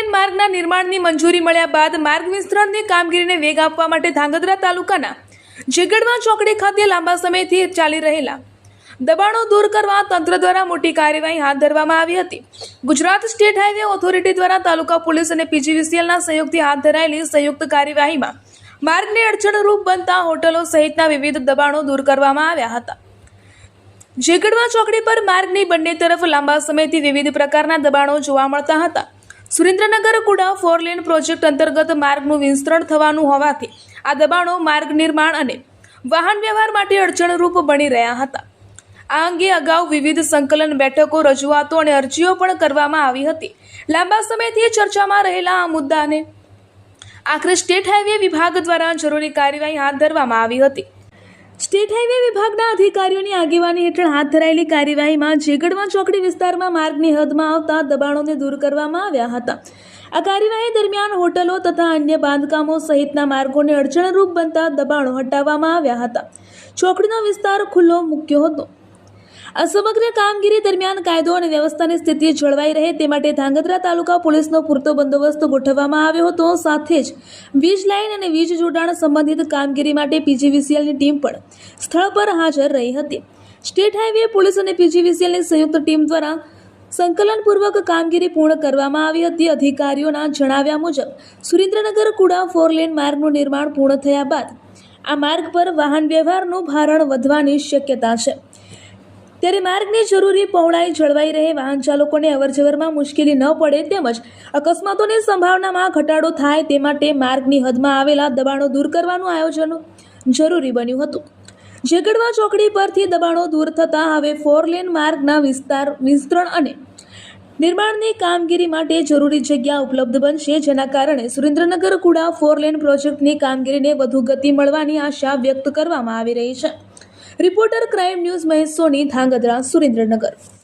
Lane માર્ગના નિર્માણની મંજૂરી મળ્યા બાદ માર્ગ વિસ્તરણની કામગીરીને વેગ આપવા માટે ધાંગધ્રા તાલુકાના ઝેગડવા ચોકડી ખાતે લાંબા સમયથી ચાલી રહેલા દબાણો દૂર કરવા તંત્ર દ્વારા મોટી કાર્યવાહી હાથ ધરવામાં આવી હતી। ગુજરાત સ્ટેટ હાઈવે ઓથોરિટી દ્વારા તાલુકા પોલીસ અને પીજીવીસીએલના સહયોગથી હાથ ધરાયેલી સંયુક્ત કાર્યવાહીમાં માર્ગને અડચણરૂપ બનતા હોટલો સહિતના વિવિધ દબાણો દૂર કરવામાં આવ્યા હતા। ઝેગડવા ચોકડી પર માર્ગની બંને તરફ લાંબા સમયથી વિવિધ પ્રકારના દબાણો જોવા મળતા હતા। સુરેન્દ્રનગર કુડા 4 લેન પ્રોજેક્ટ અંતર્ગત માર્ગનું વિસ્તરણ થવાનું હોવાથી આ દબાણો માર્ગ નિર્માણ અને વાહન વ્યવહાર માટે અડચણરૂપ બની રહ્યા હતા। આ અંગે અગાઉ વિવિધ સંકલન બેઠકો, રજૂઆતો અને અરજીઓ પણ કરવામાં આવી હતી। લાંબા સમયથી ચર્ચામાં રહેલા આ મુદ્દાને આખરે સ્ટેટ હાઈવે વિભાગ દ્વારા જરૂરી કાર્યવાહી હાથ ધરવામાં આવી હતી। સ્ટેટ હાઈવે વિભાગના અધિકારીઓની આગેવાની હેઠળ હાથ ધરાયેલી કાર્યવાહીમાં ઝેગડવા ચોકડી વિસ્તારમાં માર્ગની હદમાં આવતા દબાણોને દૂર કરવામાં આવ્યા હતા। આ કાર્યવાહી દરમિયાન હોટલો તથા અન્ય બાંધકામો સહિતના માર્ગોને અડચણરૂપ બનતા દબાણો હટાવવામાં આવ્યા હતા। ચોકડીનો વિસ્તાર ખુલ્લો મૂક્યો હતો। આ સમગ્ર કામગીરી દરમિયાન કાયદો અને વ્યવસ્થાની સ્થિતિ જળવાઈ રહે તે માટે ધાંગધ્રા તાલુકા પોલીસનો પૂરતો બંદોબસ્ત ગોઠવવામાં આવ્યો હતો। સાથે જ વીજ લાઇન અને વીજ જોડાણ સંબંધિત કામગીરી માટે પીજીવીસીએલની ટીમ પણ સ્થળ પર હાજર રહી હતી। સ્ટેટ હાઈવે પોલીસ અને પીજીવીસીએલની સંયુક્ત ટીમ દ્વારા સંકલનપૂર્વક કામગીરી પૂર્ણ કરવામાં આવી હતી। અધિકારીઓના જણાવ્યા મુજબ સુરેન્દ્રનગર કુડા 4 લેન માર્ગનું નિર્માણ પૂર્ણ થયા બાદ આ માર્ગ પર વાહન વ્યવહારનું ભારણ વધવાની શક્યતા છે, ત્યારે માર્ગની જરૂરી પહોળાઈ જળવાઈ રહે, વાહન ચાલકોને અવરજવરમાં મુશ્કેલી ન પડે તેમજ અકસ્માતોની સંભાવનામાં ઘટાડો થાય તે માટે માર્ગની હદમાં આવેલા દબાણો દૂર કરવાનું આયોજન જરૂરી બન્યું હતું। ઝેગડવા ચોકડી પરથી દબાણો દૂર થતાં હવે 4 લેન માર્ગના વિસ્તરણ અને નિર્માણની કામગીરી માટે જરૂરી જગ્યા ઉપલબ્ધ બનશે, જેના કારણે સુરેન્દ્રનગર કુડા 4 લેન પ્રોજેક્ટની કામગીરીને વધુ ગતિ મળવાની આશા વ્યક્ત કરવામાં આવી રહી છે। રિપોર્ટર ક્રાઇમ ન્યૂઝ મહેશ સોની, ધાંગધ્રા, સુરેન્દ્રનગર।